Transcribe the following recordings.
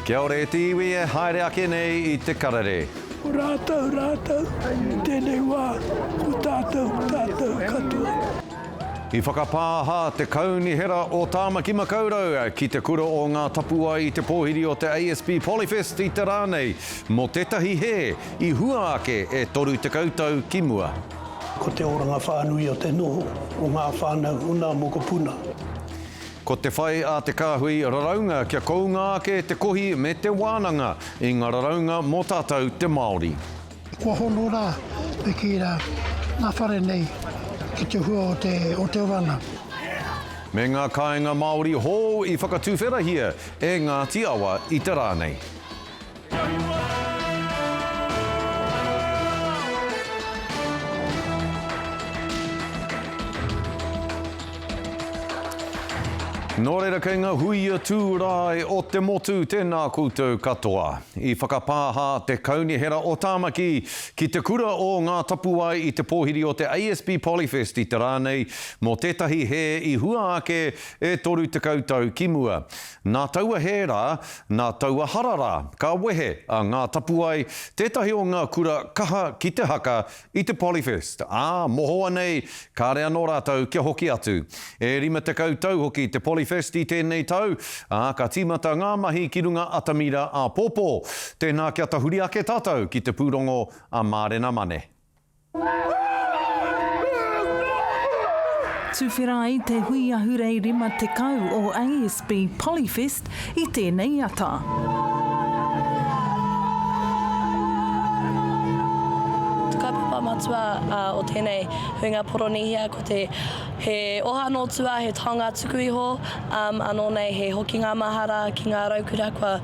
Kia ora e te iwi e haere ake nei I te karare. Rātau, tēnei wā, ko tātou katoa. I whakapāha te kaunihera o Tāmaki Makaurau ki te kura o ngā tapua I te pōhiri o te ASB Polyfest I te rānei. Mō tētahi he, I hua ake e toru te kautau ki mua. Ko te oranga whānui o te noho, o ngā whānau una moko puna. Ko te whai a te kāhui raraunga kia kounga ake te kohi me te wānanga I ngā raraunga mō tātou te Māori. Kua hono rā, me ki rā, ngā whare nei, ki te hua o te wana. Me ngā kāinga Māori hō I whakatūwherahia e Ngāti Awa I te rānei. Nō reira kei ngā huia tūrai o te motu tēnā koutou katoa. I whakapāha te kaunihera o Tāmaki ki te kura o ngā tapuai I te pōhiri o te ASB Polyfest I te rānei, mō tētahi he I hua ake e toru te kautau ki mua. Nā taua he rā, nā taua harara, ka wehe a ngā tapuai, tētahi o ngā kura kaha ki te haka I te Polyfest. Mohoa nei, ka rea nō rātou kia hoki atu. E rima te kautau hoki te Polyfest I tēnei tau, ka tīmata ngā mahi ki runga Atamira a Pōpō. Tēnā kia tahuri ake tātou ki te pūrongo a Mārena Mane. Tuwhera I te hui ahurei rima te kau o ASB Polyfest I tēnei ata. Matua o tēnei huinga poronihia ko te he oha no tua, he taonga tuku iho, anō nei he hoki ngā mahara ki ngā raukura kua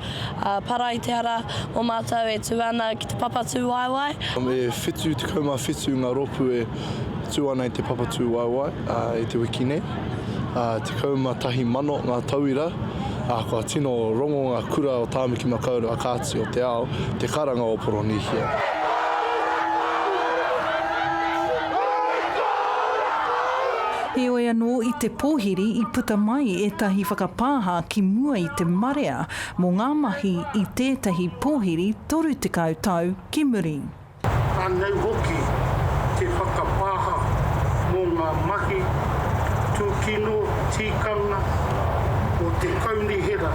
para I te ara o mātou e tuana ki te papatū waiwai. E whitu, te kaumā whitu ngā ropu e tuana I te papatū waiwai I te wiki nei. Te kaumā tahi mano ngā tauira, kua tino rongo ngā kura o Tāmaki Makaurau a kāti o te ao, te karanga o poronihia. He oe anō I te pōhiri I puta mai e tahi whakapāha ki mua I te marea mō ngā mahi I tētahi pōhiri toru te kautau ki muri. Anei hoki te whakapāha mō ngā mahi tūkino tīkanga o te kaunihera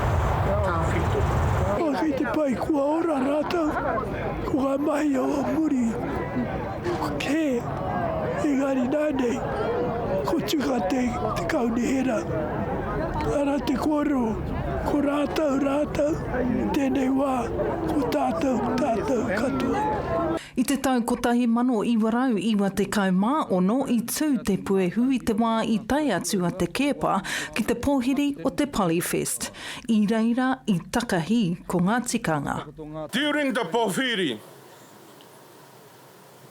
tāwhito. O kei te pai kua ora rātau, kua mahi o muri, ke, engari nānei. Ko tuka te kaunihera. Ara te koro, ko rātau, tēnei wā, ko tātou katoa. I te tau kotahi mano I warau iwa te kaumā ono I tū te puehu I te wā I tai atu a te kepa ki te pōhiri o te Polyfest. I reira I takahi ko ngā tikanga. During the pōhiri,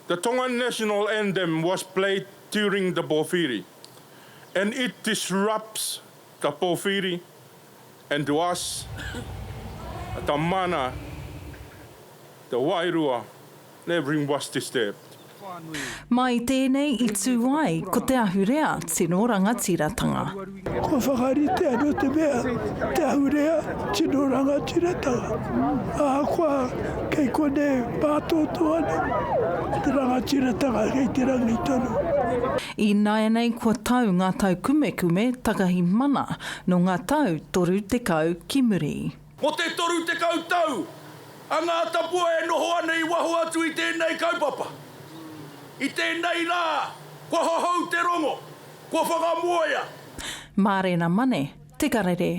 the Tongan national anthem was played during the pōwhiri, and it disrupts the pōwhiri, and to us, the mana, the wairua, everything was disturbed. Mai tēnei I tū ai, ko te ahurea tino rangatiratanga. Ko whakarite anō te mea, te ahurea tino rangatiratanga. Kua kei kone pātoto ane, te rangatiratanga kei te rangi tonu. I nāia nei kua tau ngā tau kumekume takahi mana no ngā tau toru te kau ki muri. Mo te toru te kautau, a ngā tapua e noho ana I waho atu I tēnei kaupapa. I tēnei rā, kua hohou te rongo, kua whakamoia. Mārena Mane, te karere.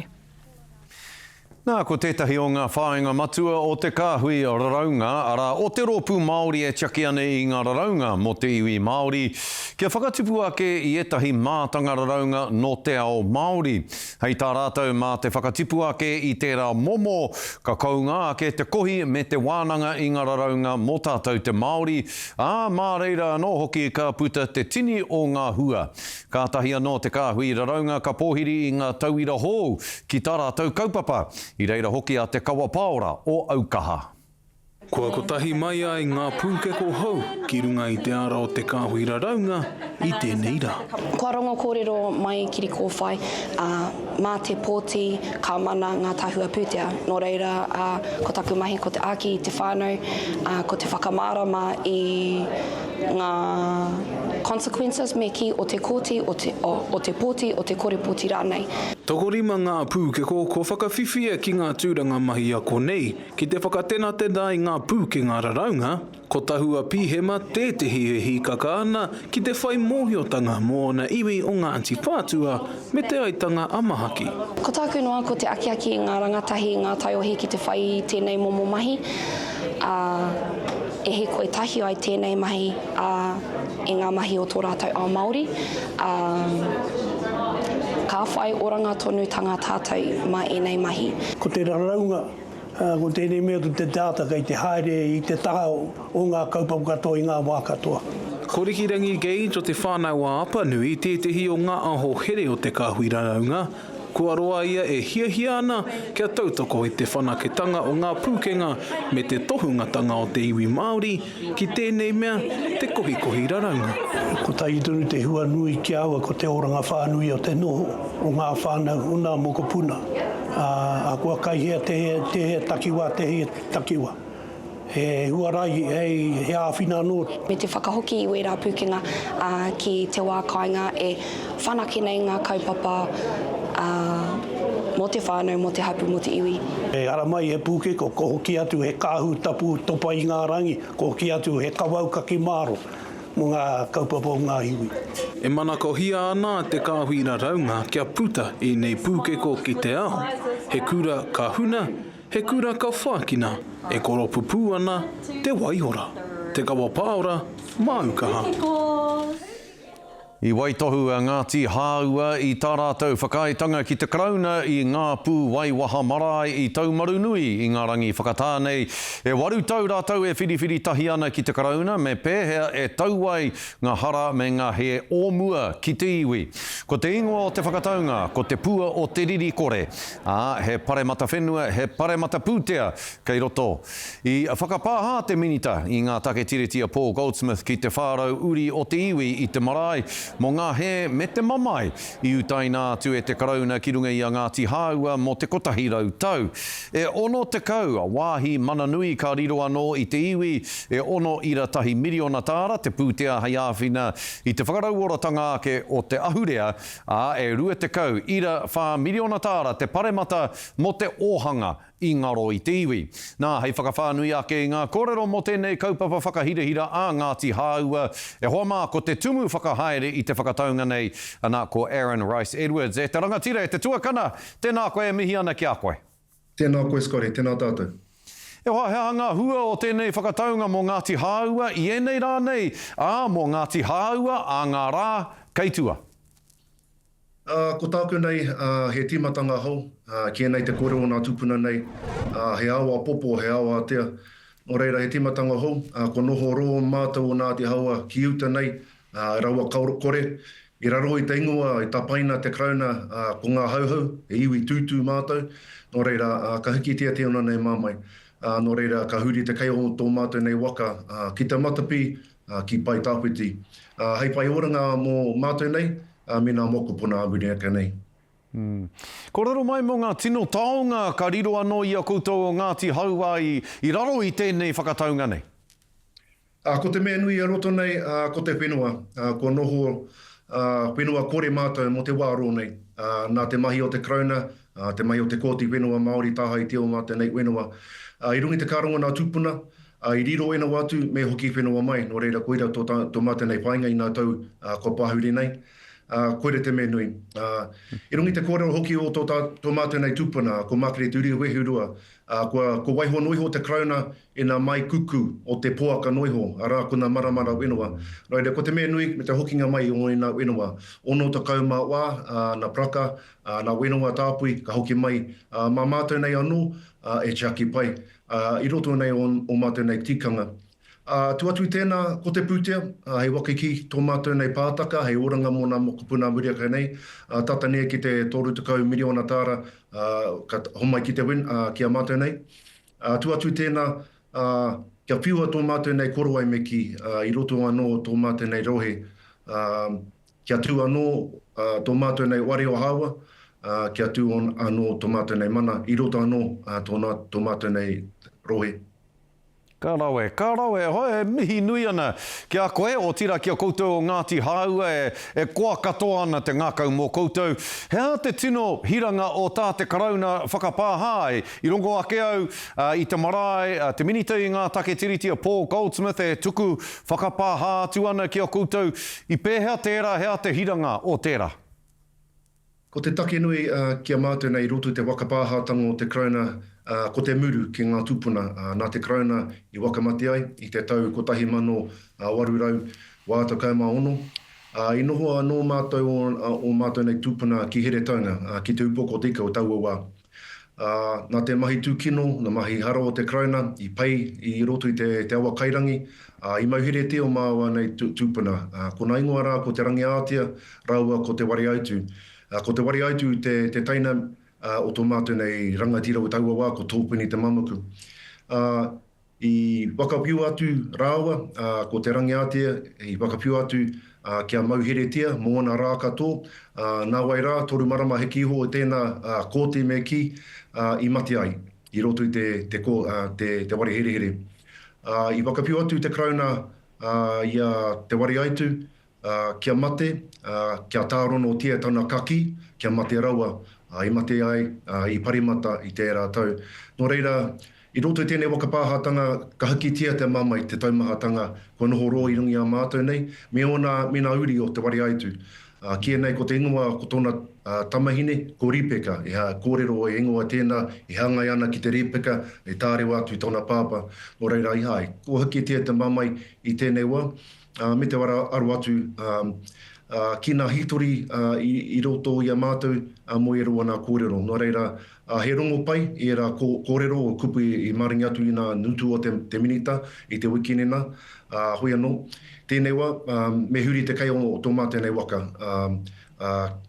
Nā, ko tētahi o ngā whāinga matua o te kāhui o raraunga, ara o te rōpū Māori e tiaki ane I ngā raraunga mo te iwi Māori, kia whakatupu ake I etahi mātanga raraunga no te ao Māori. Hei tā rātou mā te whakatipu ake I tērā momo, ka kaunga ake te kohi me te wānanga I ngā raraunga mō tātou te Māori, mā reira anō hoki ka puta te tini o ngā hua. Ka tahi anō te kāhui raraunga ka pōhiri I ngā tauira hou ki tā rātou kaupapa. I reira hoki a te kawa paora o Aukaha. Kua kotahi mai ai ngā pūkeko hou, ki runga i te ara o te kāhuira raunga, i tēnei rā. Kua rongo kōrero mai kiri kōwhai, mā te pōti, ka mana ngā tahua pūtea. Nō reira, ko taku mahi, ko te aki i te whānau, ko te whakamārama i ngā consequences me ki o te kōti, o te pōti, o te kore pōti rānei. Tokorima ngā pūkeko ko whakawhiwhia ki ngā tūranga mahi a konei, ki te whakatena i ngā pūkenga raraunga, ko tahua pihema tētehi e hikaka ana ki te whai mōhiotanga mō na iwi o ngā anti pātua me te aitanga amahaki. Ko tāku noa ko te akiaki ngā rangatahi, ngā taiohi ki te whai tēnei momo mahi, e he koe tahi ai tēnei mahi e ngā mahi o tō rātou ao Māori. Ka whai oranga tonu tanga tātou ma enei mahi. Ko te raraunga, ko tēnei mea tu te tāta kei te haere i te taha o ngā kaupapa katoa i ngā wā katoa. Korikirangi Gage o te whānau a Apanui, tētehi o ngā aho here o te kāhuira raunga, kua roa ia e hiahia ana kia tautoko i te whanaketanga o ngā pūkenga me te tohungatanga o te iwi Māori ki tēnei mea te kohikohi raraunga. Ko tai tonu te hua nui ki aua ko te oranga whānui o te noho o ngā whānau una moko puna. A kua kai hea te he takiwa, te he takiwa. He huarai, he āwhina anō. Me te whakahoki i wera pūkenga ki te wā kāinga e whanake nei ngā kaupapa mō te whānau, mō te hapu, mō te iwi. E ara mai he pūkeko, ko hoki atu he kāhu tapu topa i ngā rangi, ko hoki atu he kawau kaki māro mō ngā kaupapa o ngā iwi. E mana ko hia ana te kāhuira raunga kia puta i nei pūkeko ki te ao. He kura ka huna, he kura ka whākina, e koro pupu ana te waihora. Te kawa pāora, māukaha. I waitohu a Ngāti Hāua i tā rātou whakaitanga ki te krauna i ngā pū waiwaha marae i Taumaru Nui i ngā rangi whakatānei. E waru tau rātou e whiriwhiri tahi ana ki te krauna me pēhea e tauai ngā hara me ngā he ōmua ki te iwi. Ko te ingoa o te whakataunga, ko te pua o te riri kore. He paremata whenua, he paremata pūtea kei roto. I whakapāha te minita i ngā take tiritia Paul Goldsmith ki te whārau uri o te iwi i te marae, mō ngā he me te mamai i utaina atu e te karauna ki runga i a Ngāti Hāua mō te kotahi rautau. E ono te kau, a wāhi mana nui ka riro anō i te iwi, e ono ira tahi miriona tāra, te pūtea hei āwhina i te whakarauoratanga ake o te ahurea, e rua te kau, ira whā miriona tāra, te paremata mō te ōhanga i ngaro i te iwi. Nā, hei whakawhānui ake i ngā kōrero mō tēnei kaupapa whakahirahira a Ngāti Hāua. E hoa mā, ko te tumu whakahaere i te whakataunga nei, ana ko Aaron Rice Edwards. E te rangatira, e te tuakana, tēnā koe e mihi ana ki a koe. Tēnā koe, Scotty, tēnā tātou. E hoa, he hanga hua o tēnei whakataunga mō Ngāti Hāua, i enei rānei, mō Ngāti Hāua, a ngā rā, keitua. Ko tāku nei, he tīmatanga hou, ki nei te kore o nā tupuna nei, he awa popo, he awa atea. Nō reira, he tīmatanga hou, ko noho roa mātou o Ngāti Hāua ki uta nei, raua kore, i raro i te ingoa, i tapaina te krauna, ko ngā hauhau, e iwi tūtū mātou. Nō reira, ka hiki tia te ona nei māmai. Nō reira, ka huri te kai o tō mātou nei waka, ki te matapi, ki pai tāpiti. Hei pai oranga mō mātou nei, me nā moko puna aburi aka nei. Ko raro mai mō ngā tino taonga ka riro anō i a koutou o Ngāti Hāua i raro i tēnei whakataunga nei? Ko te mea nui a roto nei, ko te whenua, ko noho whenua kore mātou mo te wāro nei. Nā te mahi o te krauna, te mahi o te kōti whenua Māori taha i te o mātou nei whenua. I rungi te kāronga nā tūpuna, i riro ena watu me hoki whenua mai, no reira koira tō mātou nei painga i nā tau ko pāhuri nei. Koere te mea nui. I rungi te kōrero hoki o tō mātou nei tūpuna, ko Makere te uri wehurua, ko waiho noiho te krauna e nā mai kuku o te poaka noiho, arā ko nā maramara whenua. Raida, ko te mea nui me te hokinga mai o nā whenua. Ono ta kaumā wā, nā praka, nā whenua tāpui, ka hoki mai, mā mātou nei anō, e chaki pai. I roto nei o mātou nei tikanga. Tuatu tēnā, ko te pūtea, hei wakiki tō mātou nei pātaka, hei oranga mō nā mokopuna muriaka nei, tatanea ki te 3 miliona tāra, ka homai ki te win, ki a mātou nei. Tuatu tēnā, kia whiua tō mātou nei korowai me ki, i roto anō tō mātou nei rohe, kia tū anō tō mātou nei wari o hawa, kia tū anō tō mātou nei mana, i roto anō tō mātou nei rohe. Ka rawe, hoi mihi nui ana kia koe o tira kia koutou o Ngāti Haua e koa katoa ana te ngākau mō koutou. Hea te tino hiranga o tā te karauna whakapāhai i rongo ake au i te marae, te minita i ngā take tiritia Paul Goldsmith e tuku whakapāha atu ana kia koutou i pēhea tērā hea te hiranga o tērā. Ko te take nui kia mātou nei roto te whakapāhatanga o te karauna ko te muru ki ngā tupuna, nā te karauna i wakamati ai, i te tau ko tahi mano warurau wāta kaumā ono. I noho anō mātou o mātou nei tupuna ki here taunga, ki te upoko tika o taua wā. Nā te mahi tūkino, nā mahi hara o te karauna, i pai i roto i te awa kairangi, i mauhere te o māua nei tūpuna. Ko nā ingoa rā ko te rangi ātia, raua ko te wari aitu. Ko te wari aitu te taina o tō mātou nei rangatira o taua wā, ko tōpuni te mamaku. I wakapiu atu rāua, ko te rangi ātia, i wakapiu atu kia mauheretia, mō ana rā kato, nā wai rā, toru marama he kiho o tēnā kōte me ki, i mati ai, i roto i te wari here. I wakapiu atu te krauna i te wari aitu, kia mate, kia tārono o tia tauna kaki, kia mate raua, i mate ai, i parimata i tērā tau. Nō reira, i roto i tēnei wakapāhatanga, ka hakitia te mamai te taumahatanga, ko noho roa i rungi a mātou nei, me ona uri o te wari aitu. Kia nei, ko te ingoa, ko tōna tamahine, ko ripeka, e kōrero e ingoa tēnā, i hangai ana ki te ripeka, e tārewa atu i tōna pāpa. Nō reira, i hai, ko hakitia te mamai i tēnei wā, me te wara aru atu, ki nā hitori i roto i a mātou mo e roa nā kōrero. Nō reira, he rongo pai i rā kōrero o kupu i maringi atu i nā nutu o te minita i te wikinena. Hoi anō, tēnei wā, me huri te kai o tō mātou nei waka.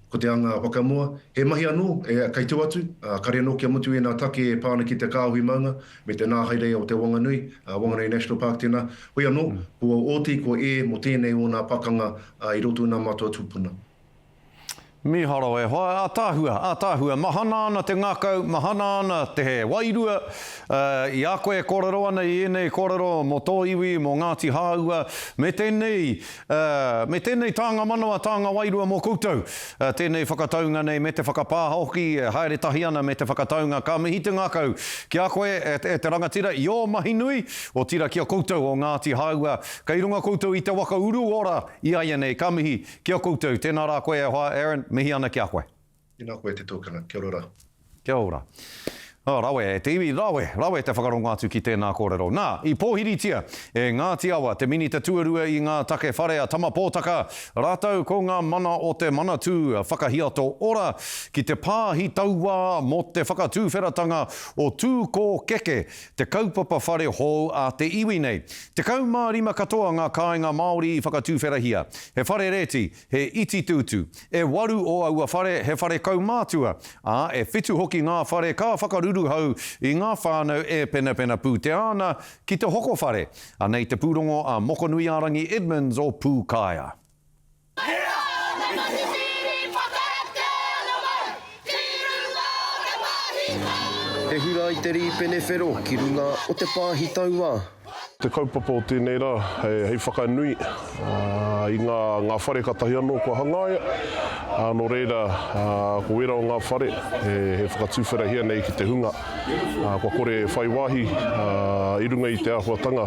Ko te anga wakamua, he mahi anō e kai tu atu, kare anō kia mutu e nā take e pāna ki te kāhui maunga, me te nāhaere o te Wanganui, Wanganui National Park tēnā. Hoi anō, ko oti, ko e mo tēnei o nā pakanga i roto nā mātua tūpuna. Miharo e hoa, ātāhua, mahana ana te ngākau, mahana ana te he wairua, i a koe kōrero ana i enei kōrero mō tō iwi, mō Ngāti Haua, me tēnei tānga manawa, tānga wairua mō koutou, tēnei whakataunga nei me te whakapāhoki, haere tahi ana me te whakataunga, ka mihi te ngākau, ki a koe e te rangatira, i o mahi nui, o tira ki a koutou o Ngāti Haua, ka i runga koutou i te waka uru ora, i aia nei, ka mihi ki a koutou, tēnā rā koe e hoa, Aaron, mihi ana ki a koe. Tēnā koe te tōkana. Kia ora. Kia ora. Rawe e te iwi, rawe te whakarongo atu ki tēnā kōrero. Nā, i pōhiritia e Ngāti Awa, te minita tuarua i ngā take whare a tama pōtaka, rātau ko ngā mana o te manatū whakahiato ora ki te pāhi taua mo te whakatūwheratanga o tū kō keke, te kaupapa whare hou a te iwi nei. Te kaumārima katoa ngā kāinga Māori i whakatūwherahia. He whare reti, he iti tūtu. E waru o aua whare, he whare kaumātua. E whitu hoki ngā whare ka whakaru hau i ngā whānau e pena pū te ana ki te hoko whare. Nei te pūrongo a Mokonui Arangi Edmonds o Pūkaia. E hura i te rīpene whero ki runga o te pāhi taua. Te kaupapa o tēnei rā, hei whakanui i ngā whare katahi anō kua hangaia. Nō reira, ko wera o ngā whare, he whakatūwherahia nei ki te hunga. Kua kore whai wāhi i runga i te āhuatanga.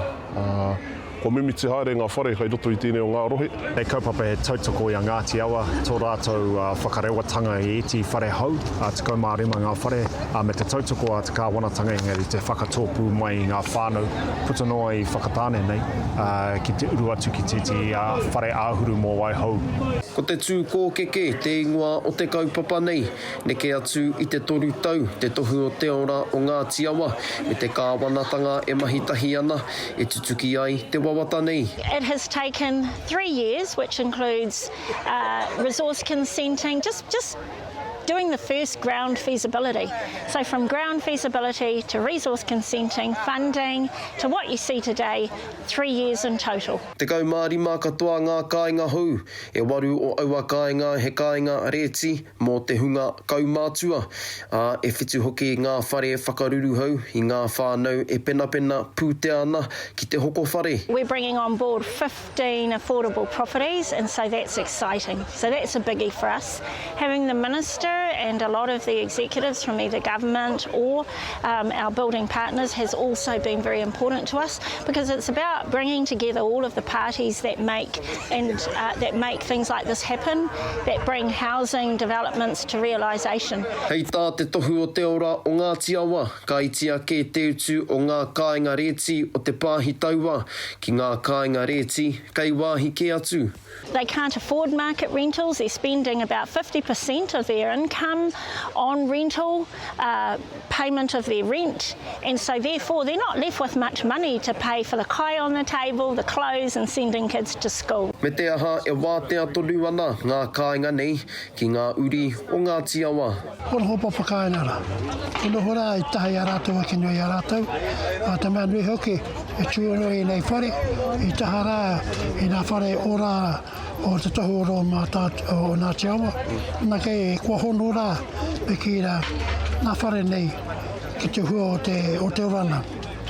Ko mimiti haere ngā whare kai roto i tēnei o ngā rohe. Hei kaupapa e tautoko i a Ngāti Awa, tō rātou whakarewatanga i iti whare hau, te kaumārima ngā whare, me te tautoko a te kāwanatanga engari te whakatōpu mai i ngā whānau, puta noa i whakatāne nei, ki te uru atu ki te whare āhuru mō wai hau. Ko te tū kōkeke, te ingoa o te kaupapa nei, neke atu i te toru tau, te tohu o te ora o Ngāti Awa, me te kāwanatanga e mahitahi ana, e tutuki ai te wawata nei. It has taken 3 years, which includes resource consenting, just doing the first ground feasibility. So from ground feasibility to resource consenting, funding, to what you see today, 3 years in total. Te kaumārima katoa ngā kāinga hou, e waru o aua kāinga he kāinga reti mō te hunga kaumātua. E whitu hoki ngā whare e whakaruru hou i ngā whānau e pena pūte ana ki te hoko whare. We're bringing on board 15 affordable properties, and so that's exciting. So that's a biggie for us. Having the Minister and a lot of the executives from either government or our building partners has also been very important to us, because it's about bringing together all of the parties that make things like this happen, that bring housing developments to realisation. Hei tā te tohu o te ora o ngā tiawa, ka itia ke te utu o ngā kāinga reti o te pāhi taua, ki ngā kāinga reti kei wāhi ke atu. They can't afford market rentals. They're spending about 50% of their income on rental, payment of their rent, and so therefore they're not left with much money to pay for the kai on the table, the clothes and sending kids to school. Me te aha e wātea tonu ana ngā kāinga nei ki ngā uri o ngā tiawa. Ora hopa whakainara. Ino hora i tahi a rātou a kinoi a rātou. Te mea nui hoki e tūanoi nei whare, i tahara i nā whare ora o te tohu oro o ngā tiawa. Nā kei kua hono rā e ki nā whare nei ki te hua o te orana.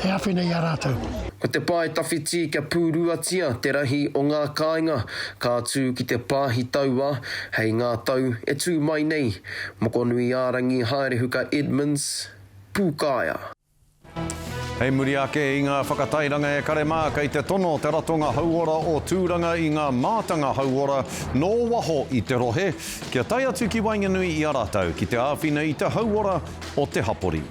E awhi nei a rātou. Ko te pae tawhiti kia pūruatia te rahi o ngā kāinga, ka tū ki te pāhi taua, hei ngā tau e tū mai nei. Moko nui ārangi haere huka Edmonds, Pūkaia. Hei muri ake i ngā whakatairanga e karemā kei te tono te ratonga hauora o tūranga i ngā mātanga hauora nō waho i te rohe. Kia tai atu ki Wainganui i a rātou ki te āwhina i te hauora o te hapori.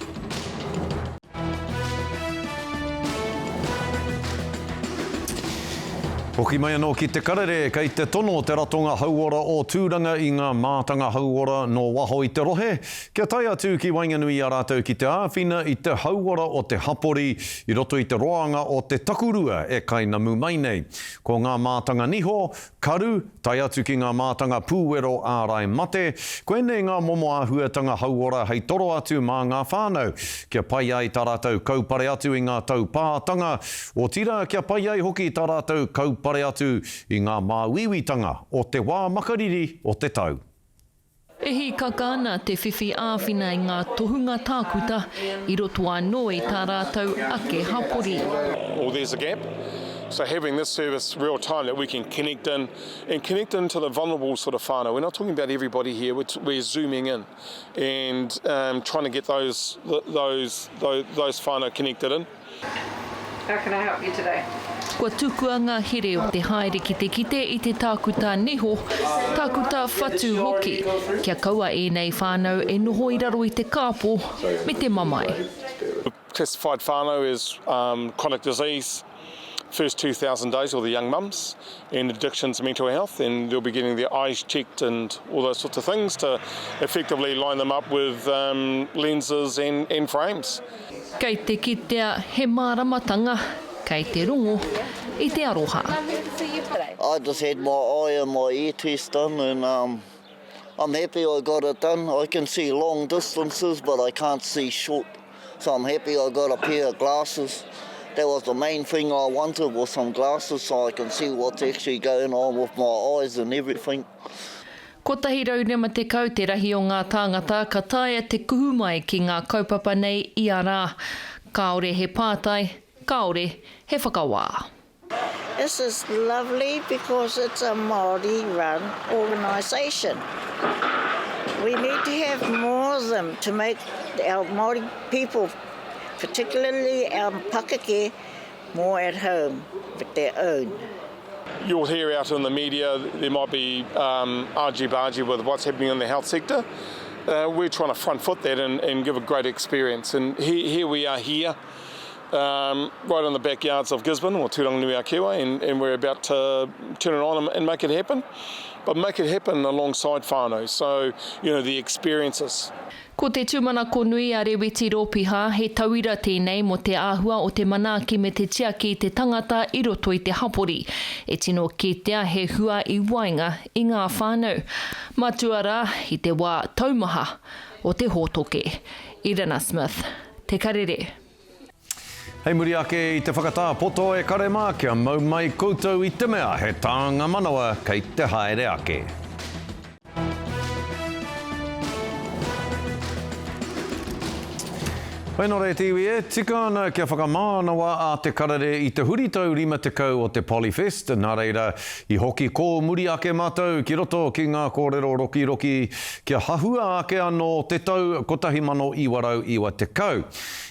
Hoki mai anō ki te karere, kei te tono te ratonga hauora o tūranga i ngā mātanga hauora no waho i te rohe. Kia tai atu ki Wainganui a rātou ki te āwhina i te hauora o te hapori i roto i te roanga o te takurua e kainamu mai nei. Ko ngā mātanga niho, karu, tai atu ki ngā mātanga pūwero ārai mate, koenei ngā momo āhuatanga hauora hei toro atu mā ngā whānau. Kia pai ai tā rātou kaupare atu i ngā taupātanga, o tira kia pai ai hoki tā rātou kaupare atu i ngā māwiwitanga o te wā makariri o te tau. E hi kakana te whiwhi āwhina i ngā tohunga tākuta i roto anō i tā rātou ake hapori. Well, there's a gap. So having this service real time that we can connect in and connect into the vulnerable sort of whānau. We're not talking about everybody here, we're zooming in and trying to get those whānau connected in. How can I help you today? Kua tukua ngā here o te haere ki te i te tākuta niho, tākuta whatu hoki, kia kaua e nei whānau e noho i raro i te kāpō me te mamai. Classified whānau is chronic disease, first 2,000 days, or the young mums, and addictions, mental health, and they'll be getting their eyes checked and all those sorts of things to effectively line them up with lenses and frames. Kei te kitea he māramatanga, kei te rongo i te aroha. I just had my eye and my ear test done, and I'm happy I got it done. I can see long distances, but I can't see short. So I'm happy I got a pair of glasses. That was the main thing I wanted, was some glasses so I can see what's actually going on with my eyes and everything. Ko tahi raurema te kau te rahi o ngā tāngata, ka taia te kuhu mai ki ngā kaupapa nei i a rā. Kāore he pātai, kāore he whakawā. This is lovely because it's a Māori-run organisation. We need to have more of them to make our Māori people, particularly our Pakeke, more at home with their own. You'll hear out in the media, there might be argy-bargy with what's happening in the health sector. We're trying to front foot that and give a great experience. And here we are here, right in the backyards of Gisborne, or Turanganui-a-Kiwa, and we're about to turn it on and make it happen. But make it happen alongside whānau, so, you know, the experiences. Ko te tūmana konui a Reweti Rōpiha, he tauira tēnei mo te āhua o te manaaki me te tiaki te tangata I roto I te hapori. E tino kitea he hua I wainga I ngā whānau. Matuara I te wā taumaha o te hōtoke. Irina Smith, te karere. Hei muri ake I te whakatā poto e karema kia mau mai koutou I te mea he tāanga manawa kei te haere ake. Whaino rei tiwi e, tika ana kia whakamānawa a te karare I te huritau 50 o te Polyfest. Nā reira, I hoki ko muri ake mātou ki roto ki ngā kōrero roki kia hahua ake anō te tau 1990.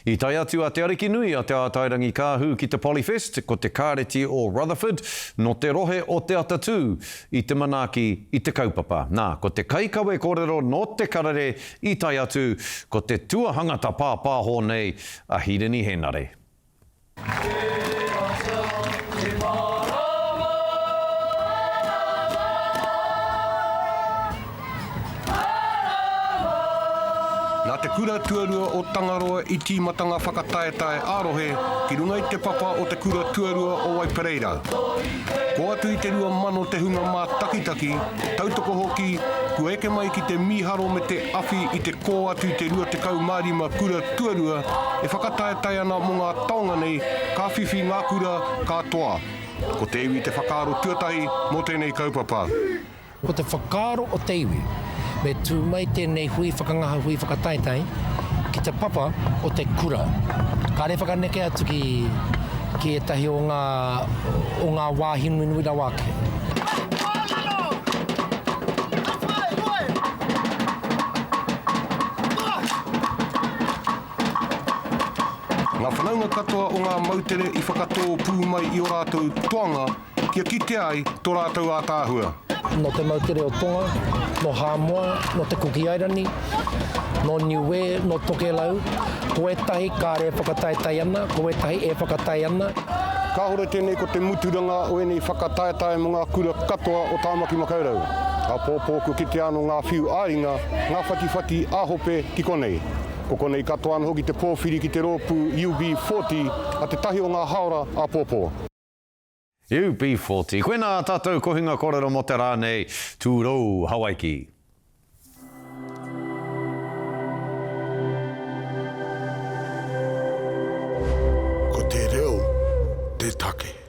I tai atu a te ariki nui a te ātairangi kāhu ki te Polyfest, ko te kāreti o Rutherford, no te rohe o te atatū I te manaaki I te kaupapa. Nā, ko te kaikawe kōrero no te karare I tai atu, ko te tuahangata pāpāho nei a Hireni Henare. Nā te kura tuarua o Tangaroa I tīmatanga whakataetae ārohe ki runga I te papa o te kura tuarua o Waipereira. Ko atu I te 2 mano te hunga mā takitaki, tautoko hoki, kua eke mai ki te miharo me te awhi I te kō atu te 25 kura tuarua, e whakataetae ana mo ngā taonga nei, ka whiwhi ngā kura katoa. Ko te iwi te whakaaro tuatahi mo tēnei kaupapa. Ko te whakaaro o te iwi. Me tū mai tēnei hui whakangaha hui whakataitai ki te papa o te kura. Ka re whakaneke atu ki etahi o ngā wāhinu nui rawa ake. Ngā whanaunga katoa o ngā mautere I whakatō pū mai I o rātou toanga kia kite ai tō rātou ātāhua. No te mautere o Tonga, no Hāmoa, no te Kukiairani, no Niue, no Tokelau. Ko etahi ka re whakataetai ana, ko etahi e whakatai ana. Ka hore tēnei ko te muturanga o enei whakataetai mo ngā kura katoa o Tāmaki Makaurau. Ka pōpō ko kite anō ngā whiu āringa, ngā whatiwhati āhope ki konei. Ko konei katoa ana hoki te pōwhiri ki te rōpū UB40 a te tahi o ngā haora a pōpō. UB40. Koe nā tātou kohinga kōrero mo te rānei, tūrou Hawaiki. Ko te reo, te take.